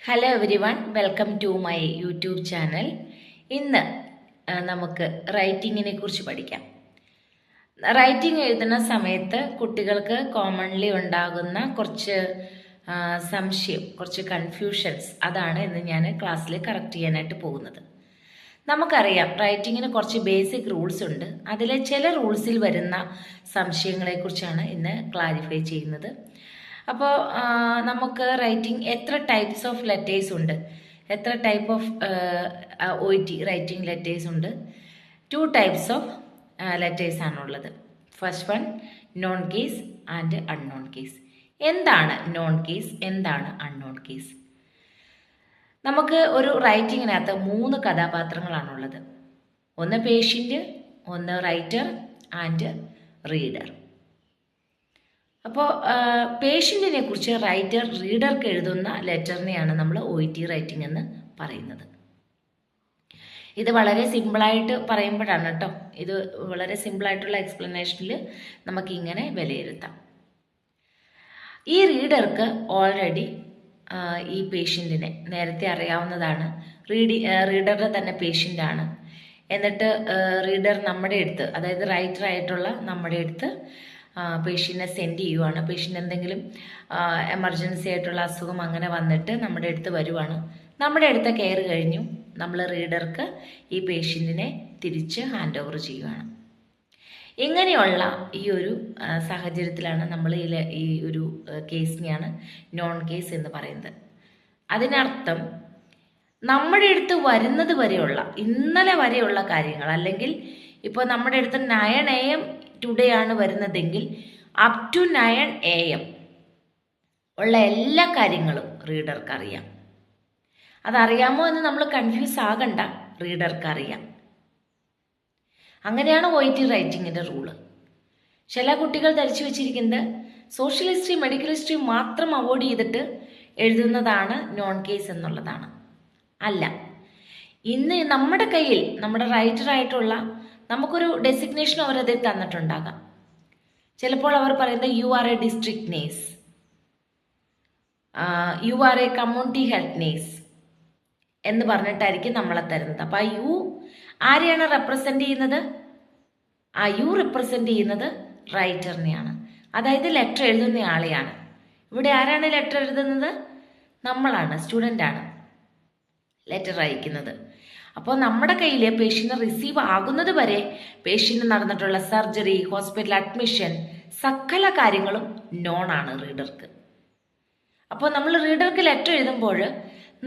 Hello everyone, welcome to my YouTube channel. ഇന്ന് നമുക്ക് റൈറ്റിങ്ങിനെ കുറിച്ച് പഠിക്കാം. റൈറ്റിംഗ് എഴുതുന്ന സമയത്ത് കുട്ടികൾക്ക് കോമൺലി ഉണ്ടാകുന്ന കുറച്ച് സംശയം, കുറച്ച് കൺഫ്യൂഷൻസ്, അതാണ് ഇന്ന് ഞാൻ ക്ലാസ്സിൽ കറക്റ്റ് ചെയ്യാനായിട്ട് പോകുന്നത്. നമുക്കറിയാം റൈറ്റിങ്ങിന് കുറച്ച് ബേസിക് റൂൾസ് ഉണ്ട്. അതിലെ ചില റൂൾസിൽ വരുന്ന സംശയങ്ങളെക്കുറിച്ചാണ് ഇന്ന് ക്ലാരിഫൈ ചെയ്യുന്നത്. അപ്പോൾ നമുക്ക് റൈറ്റിംഗ് എത്ര ടൈപ്സ് ഓഫ് ലെറ്റേഴ്സ് ഉണ്ട്, എത്ര type of OET writing letters ഉണ്ട്? 2 ടൈപ്സ് ഓഫ് ലെറ്റേഴ്സ് ആണുള്ളത്. First one non case and unknown case. എന്താണ് നോൺ കേസ്, എന്താണ് അൺനോൺ കേസ്? നമുക്ക് ഒരു റൈറ്റിങ്ങിനകത്ത് 3 കഥാപാത്രങ്ങളാണുള്ളത്. ഒന്ന് പേഷ്യൻ്റ്, ഒന്ന് റൈറ്റർ ആൻഡ് റീഡർ. അപ്പോൾ പേഷ്യൻറ്റിനെ കുറിച്ച് റൈറ്റർ റീഡർക്ക് എഴുതുന്ന ലെറ്ററിനെയാണ് നമ്മൾ OET റൈറ്റിംഗ് എന്ന് പറയുന്നത്. ഇത് വളരെ സിമ്പിളായിട്ട് പറയുമ്പോഴാണ് കേട്ടോ, ഇത് വളരെ സിമ്പിളായിട്ടുള്ള എക്സ്പ്ലനേഷനിൽ നമുക്കിങ്ങനെ വിലയിരുത്താം. ഈ റീഡർക്ക് ഓൾറെഡി ഈ പേഷ്യൻറ്റിനെ നേരത്തെ അറിയാവുന്നതാണ്. റീഡറുടെ തന്നെ പേഷ്യൻ്റാണ്. എന്നിട്ട് റീഡർ നമ്മുടെ അടുത്ത്, അതായത് റൈറ്റർ ആയിട്ടുള്ള നമ്മുടെ അടുത്ത് പേഷ്യൻറ്റിനെ സെൻഡ് ചെയ്യുവാണ്. പേഷ്യൻ്റ് എന്തെങ്കിലും എമർജൻസി ആയിട്ടുള്ള അസുഖം അങ്ങനെ വന്നിട്ട് നമ്മുടെ അടുത്ത് വരുവാണ്. നമ്മുടെ അടുത്ത കെയർ കഴിഞ്ഞു, നമ്മൾ റീഡർക്ക് ഈ പേഷ്യൻറ്റിനെ തിരിച്ച് ഹാൻഡ് ഓവർ ചെയ്യുവാണ്. ഇങ്ങനെയുള്ള ഈ ഒരു സാഹചര്യത്തിലാണ് നമ്മൾ ഈ ഒരു കേസിനെയാണ് നോൺ കേസ് എന്ന് പറയുന്നത്. അതിനർത്ഥം നമ്മുടെ അടുത്ത് വരുന്നത് വരെയുള്ള, ഇന്നലെ വരെയുള്ള കാര്യങ്ങൾ, അല്ലെങ്കിൽ ഇപ്പോൾ നമ്മുടെ അടുത്ത് 9 AM ടുഡേ ആണ് വരുന്നതെങ്കിൽ അപ് ടു 9 AM ഉള്ള എല്ലാ കാര്യങ്ങളും റീഡർക്ക് അറിയാം. അതറിയാമോ എന്ന് നമ്മൾ കൺഫ്യൂസ് ആകണ്ട, റീഡർക്ക് അറിയാം. അങ്ങനെയാണ് OET റൈറ്റിങ്ങിൻ്റെ റൂള്. ചില കുട്ടികൾ ധരിച്ചു വെച്ചിരിക്കുന്നത് സോഷ്യൽ ഹിസ്റ്ററി, മെഡിക്കൽ ഹിസ്റ്ററി മാത്രം അവോയ്ഡ് ചെയ്തിട്ട് എഴുതുന്നതാണ് നോൺ കേസ് എന്നുള്ളതാണ്. അല്ല, ഇന്ന് നമ്മുടെ കയ്യിൽ നമ്മുടെ റൈറ്ററായിട്ടുള്ള നമുക്കൊരു ഡെസിഗ്നേഷൻ അവരതിൽ തന്നിട്ടുണ്ടാകാം. ചിലപ്പോൾ അവർ പറയുന്നത് you are A district nurse, you are A community health nurse എന്ന് പറഞ്ഞിട്ടായിരിക്കും നമ്മളെ തരുന്നത്. അപ്പോൾ ആ യു ആരെയാണ് റെപ്രസെൻ്റ് ചെയ്യുന്നത്? ആ യു റെപ്രസെൻ്റ് ചെയ്യുന്നത് റൈറ്ററിനെയാണ്, അതായത് ലെറ്റർ എഴുതുന്ന ആളെയാണ്. ഇവിടെ ആരാണ് ലെറ്റർ എഴുതുന്നത്? നമ്മളാണ്, സ്റ്റുഡൻ്റാണ് ലെറ്റർ അയക്കുന്നത്. അപ്പോൾ നമ്മുടെ കയ്യിൽ പേഷ്യൻ്റ് റിസീവ് ആകുന്നത് വരെ പേഷ്യൻ്റ് നടന്നിട്ടുള്ള സർജറി, ഹോസ്പിറ്റൽ അഡ്മിഷൻ, സകല കാര്യങ്ങളും നോൺ ആണ് റീഡർക്ക്. അപ്പോൾ നമ്മൾ റീഡർക്ക് ലെറ്റർ എഴുതുമ്പോൾ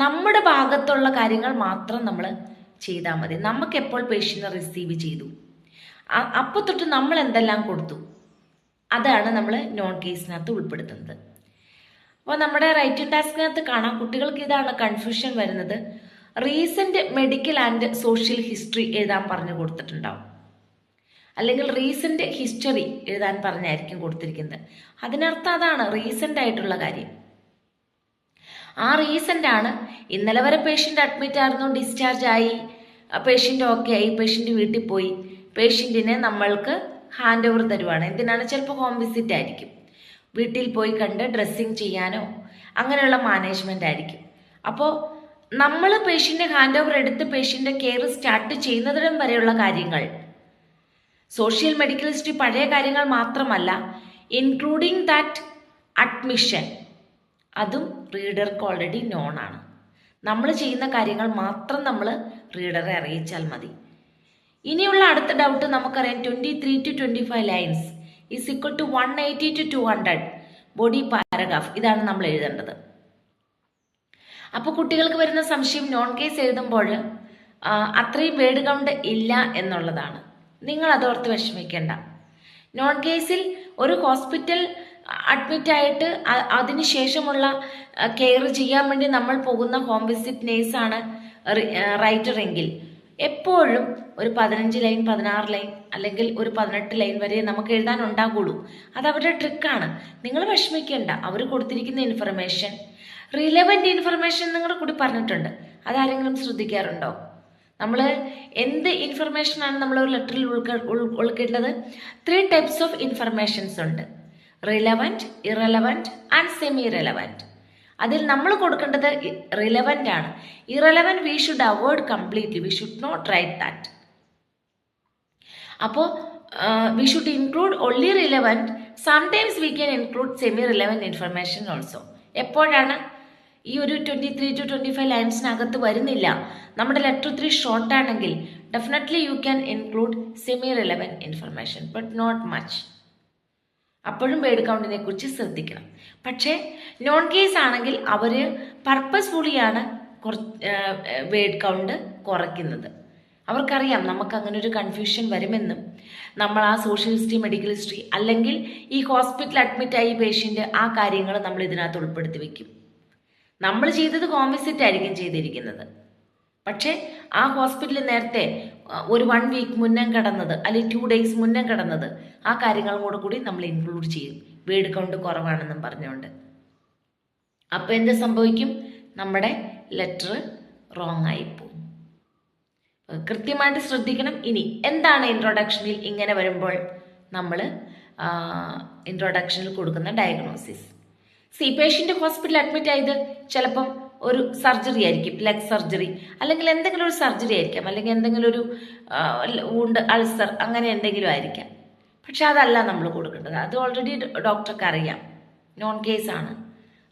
നമ്മുടെ ഭാഗത്തുള്ള കാര്യങ്ങൾ മാത്രം നമ്മൾ ചെയ്താൽ മതി. നമുക്ക് എപ്പോൾ പേഷ്യൻ്റ് റിസീവ് ചെയ്തു, അപ്പോൾ തൊട്ട് നമ്മൾ എന്തെല്ലാം കൊടുത്തു, അതാണ് നമ്മൾ നോൺ കേസിനകത്ത് ഉൾപ്പെടുത്തുന്നത്. അപ്പോൾ നമ്മുടെ റൈറ്റിംഗ് ടാസ്കിനകത്ത് കാണാം, കുട്ടികൾക്ക് ഇതാണ് കൺഫ്യൂഷൻ വരുന്നത്. Recent medical and social history എഴുതാൻ പറഞ്ഞു കൊടുത്തിട്ടുണ്ടാവും, അല്ലെങ്കിൽ റീസെന്റ് ഹിസ്റ്ററി എഴുതാൻ പറഞ്ഞായിരിക്കും കൊടുത്തിരിക്കുന്നത്. അതിനർത്ഥം അതാണ് റീസെന്റ് ആയിട്ടുള്ള കാര്യം. ആ റീസെന്റ് ആണ് ഇന്നലെ വരെ പേഷ്യൻ്റ് അഡ്മിറ്റ് ആയിരുന്നു, ഡിസ്ചാർജ് ആയി, പേഷ്യൻ്റ് ഓക്കെ ആയി, പേഷ്യൻ്റ് വീട്ടിൽ പോയി, പേഷ്യൻറ്റിനെ നമ്മൾക്ക് ഹാൻഡ് ഓവർ തരുവാണ്. എന്തിനാണ്? ചിലപ്പോൾ ഹോം വിസിറ്റ് ആയിരിക്കും, വീട്ടിൽ പോയി കണ്ട് ഡ്രസ്സിങ് ചെയ്യാനോ അങ്ങനെയുള്ള മാനേജ്മെൻ്റ് ആയിരിക്കും. അപ്പോൾ നമ്മൾ പേഷ്യൻ്റെ ഹാൻഡ് ഓവർ എടുത്ത് പേഷ്യൻ്റെ കെയർ സ്റ്റാർട്ട് ചെയ്യുന്നതിനും വരെയുള്ള കാര്യങ്ങൾ, സോഷ്യൽ മെഡിക്കൽ ഹിസ്റ്ററി പഴയ കാര്യങ്ങൾ മാത്രമല്ല, ഇൻക്ലൂഡിങ് ദാറ്റ് അഡ്മിഷൻ, അതും റീഡർക്ക് ഓൾറെഡി നോൺ ആണ്. നമ്മൾ ചെയ്യുന്ന കാര്യങ്ങൾ മാത്രം നമ്മൾ റീഡറെ അറിയിച്ചാൽ മതി. ഇനിയുള്ള അടുത്ത ഡൗട്ട് നമുക്കറിയാം, 23 to 25 lines is equal to 180 to 200 body paragraph. ഇതാണ് നമ്മൾ എഴുതേണ്ടത്. അപ്പോൾ കുട്ടികൾക്ക് വരുന്ന സംശയം, നോൺ കേസ് എഴുതുമ്പോൾ അത്രയും വേർഡ് കൗണ്ട് ഇല്ല എന്നുള്ളതാണ്. നിങ്ങൾ അതോർത്ത് വിഷമിക്കേണ്ട. നോൺ കേസിൽ ഒരു ഹോസ്പിറ്റൽ അഡ്മിറ്റ് ആയിട്ട് അതിനുശേഷമുള്ള കെയർ ചെയ്യാൻ വേണ്ടി നമ്മൾ പോകുന്ന ഹോം വിസിറ്റ് നേഴ്സാണ് റൈറ്റർ എങ്കിൽ എപ്പോഴും ഒരു 15 ലൈൻ, 16 ലൈൻ, അല്ലെങ്കിൽ ഒരു 18 ലൈൻ വരെ നമുക്ക് എഴുതാൻ ഉണ്ടാകുള്ളൂ. അത് അവരുടെ ട്രിക്കാണ്. നിങ്ങൾ വിഷമിക്കേണ്ട. അവർ കൊടുത്തിരിക്കുന്ന ഇൻഫർമേഷൻ, റിലവൻറ്റ് ഇൻഫർമേഷൻ നിങ്ങൾ കൂടി പറഞ്ഞിട്ടുണ്ട്. അതാരെങ്കിലും ശ്രദ്ധിക്കാറുണ്ടോ? നമ്മൾ എന്ത് ഇൻഫർമേഷനാണ് നമ്മൾ ഒരു ലെറ്ററിൽ ഉൾക്കേണ്ടത്? 3 ടൈപ്സ് ഓഫ് ഇൻഫർമേഷൻസ് ഉണ്ട്: relevant, irrelevant and semi relevant. അതിൽ നമ്മൾ കൊടുക്കേണ്ടത് റിലവൻ്റ് ആണ്. Irrelevant we should avoid completely. We should not write that. അപ്പോൾ we should include only relevant. Sometimes we can include semi relevant information also. എപ്പോഴാണ് ഈ ഒരു 23 to 25 ലൈൻസിനകത്ത് വരുന്നില്ല, നമ്മുടെ ലെറ്റർ ഒത്തിരി ഷോർട്ട് ആണെങ്കിൽ definitely you can include semi relevant information, but not much. അപ്പോഴും word കൗണ്ടിനെ കുറിച്ച് ശ്രദ്ധിക്കണം. പക്ഷേ നോൺ കേസ് ആണെങ്കിൽ അവർ പർപ്പസ്ഫുള്ളിയാണ് വേർഡ് കൗണ്ട് കുറയ്ക്കുന്നത്. അവർക്കറിയാം നമുക്ക് അങ്ങനെ ഒരു കൺഫ്യൂഷൻ വരുമെന്നും നമ്മൾ ആ സോഷ്യൽ ഹിസ്റ്ററി, മെഡിക്കൽ ഹിസ്റ്ററി അല്ലെങ്കിൽ ഈ ഹോസ്പിറ്റൽ അഡ്മിറ്റായി പേഷ്യൻ്റ് ആ കാര്യങ്ങൾ നമ്മൾ ഇതിനകത്ത് ഉൾപ്പെടുത്തി വെക്കും. നമ്മൾ ചെയ്തത് ഹോം വിസിറ്റ് ആയിരിക്കും ചെയ്തിരിക്കുന്നത്, പക്ഷേ ആ ഹോസ്പിറ്റലിൽ നേരത്തെ ഒരു 1 വീക്ക് മുന്നേ കിടന്നത് അല്ലെങ്കിൽ 2 days മുന്നേ കിടന്നത് ആ കാര്യങ്ങളും കൂടി നമ്മൾ ഇൻക്ലൂഡ് ചെയ്യും വേർഡ് കൗണ്ട് കുറവാണെന്നും പറഞ്ഞുകൊണ്ട്. അപ്പോൾ എന്ത് സംഭവിക്കും? നമ്മുടെ ലെറ്റർ റോങ് ആയിപ്പോവും. കൃത്യമായിട്ട് ശ്രദ്ധിക്കണം. ഇനി എന്താണ് ഇൻട്രൊഡക്ഷനിൽ ഇങ്ങനെ വരുമ്പോൾ നമ്മൾ ഇൻട്രൊഡക്ഷനിൽ കൊടുക്കുന്ന ഡയഗ്നോസിസ്? പേഷ്യൻ്റ് ഹോസ്പിറ്റലിൽ അഡ്മിറ്റ് ആയത് ചിലപ്പം ഒരു സർജറി ആയിരിക്കും, ലെഗ് സർജറി, അല്ലെങ്കിൽ എന്തെങ്കിലും ഒരു സർജറി ആയിരിക്കാം, അല്ലെങ്കിൽ എന്തെങ്കിലും ഒരു വൂണ്ട്, അൾസർ, അങ്ങനെ എന്തെങ്കിലും ആയിരിക്കാം. പക്ഷെ അതല്ല നമ്മൾ കൊടുക്കേണ്ടത്. അത് ഓൾറെഡി ഡോക്ടർക്ക് അറിയാം, നോൺ കേസാണ്,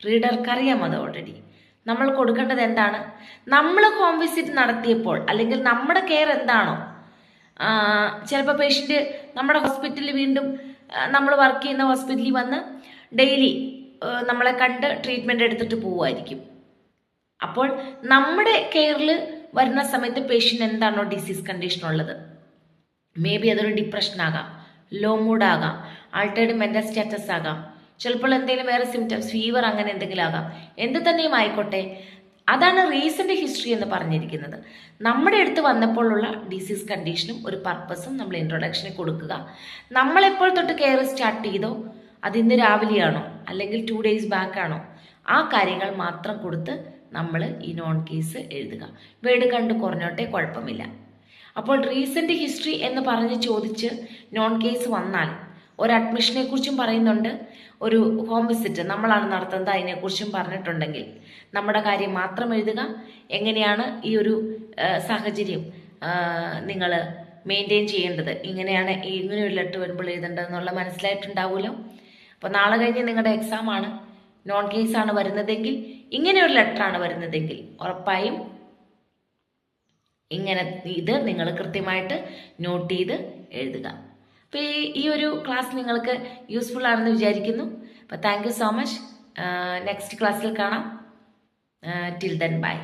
റീഡർക്ക് അറിയാം അത് ഓൾറെഡി. നമ്മൾ കൊടുക്കേണ്ടത് എന്താണ്? നമ്മൾ ഹോം വിസിറ്റ് നടത്തിയപ്പോൾ അല്ലെങ്കിൽ നമ്മുടെ കെയർ എന്താണോ, ചിലപ്പോൾ പേഷ്യൻ്റ് നമ്മുടെ ഹോസ്പിറ്റലിൽ വീണ്ടും നമ്മൾ വർക്ക് ചെയ്യുന്ന ഹോസ്പിറ്റലിൽ വന്ന് ഡെയിലി നമ്മളെ കണ്ട് ട്രീറ്റ്മെൻറ്റ് എടുത്തിട്ട് പോവുമായിരിക്കും. അപ്പോൾ നമ്മുടെ കെയറിൽ വരുന്ന സമയത്ത് പേഷ്യൻ്റ് എന്താണോ ഡിസീസ് കണ്ടീഷൻ ഉള്ളത്, മേ ബി അതൊരു ഡിപ്രഷൻ ആകാം, ലോ മൂഡ് ആകാം, ആൾട്ടേർഡ് മെൻ്റൽ സ്റ്റാറ്റസ് ആകാം, ചിലപ്പോൾ എന്തെങ്കിലും വേറെ സിംറ്റംസ്, ഫീവർ, അങ്ങനെ എന്തെങ്കിലും ആകാം, എന്ത് തന്നെയും ആയിക്കോട്ടെ, അതാണ് റീസെൻ്റ് ഹിസ്റ്ററി എന്ന് പറഞ്ഞിരിക്കുന്നത്. നമ്മുടെ അടുത്ത് വന്നപ്പോഴുള്ള ഡിസീസ് കണ്ടീഷനും ഒരു പർപ്പസും നമ്മൾ ഇൻട്രൊഡക്ഷനിൽ കൊടുക്കുക. നമ്മളെപ്പോൾ തൊട്ട് കെയർ സ്റ്റാർട്ട് ചെയ്തോ, അതിന്ന് രാവിലെയാണോ അല്ലെങ്കിൽ 2 days ബാക്ക് ആണോ, ആ കാര്യങ്ങൾ മാത്രം കൊടുത്ത് നമ്മൾ ഈ നോൺ കേസ് എഴുതുക. വേർഡ് കണ്ട് കുറഞ്ഞോട്ടെ, കുഴപ്പമില്ല. അപ്പോൾ റീസെൻ്റ് ഹിസ്റ്ററി എന്ന് പറഞ്ഞ് ചോദിച്ച് നോൺ കേസ് വന്നാൽ ഒരു അഡ്മിഷനെ കുറിച്ചും പറയുന്നുണ്ട്, ഒരു ഹോം വിസിറ്റ് നമ്മളാണ് നടത്തുന്നത് അതിനെക്കുറിച്ചും പറഞ്ഞിട്ടുണ്ടെങ്കിൽ നമ്മുടെ കാര്യം മാത്രം എഴുതുക. എങ്ങനെയാണ് ഈ ഒരു സാഹചര്യം നിങ്ങൾ മെയിൻറ്റെയിൻ ചെയ്യേണ്ടത്, ഇങ്ങനെയാണ് ഇങ്ങനെ ഒരു ലെറ്റർ വരുമ്പോൾ എഴുതേണ്ടതെന്നുള്ള മനസ്സിലായിട്ടുണ്ടാവുമല്ലോ. അപ്പോൾ നാളെ കഴിഞ്ഞ് നിങ്ങളുടെ എക്സാമാണ്, നോൺ കേസാണ് വരുന്നതെങ്കിൽ, ഇങ്ങനെ ഒരു ലെറ്ററാണ് വരുന്നതെങ്കിൽ ഉറപ്പായും ഇങ്ങനെ ഇത് നിങ്ങൾ കൃത്യമായിട്ട് നോട്ട് ചെയ്ത് എഴുതുക. അപ്പോൾ ഈ ഒരു ക്ലാസ് നിങ്ങൾക്ക് യൂസ്ഫുൾ ആണെന്ന് വിചാരിക്കുന്നു. അപ്പോൾ thank you so much. Next ക്ലാസ്സിൽ കാണാം. Till then bye.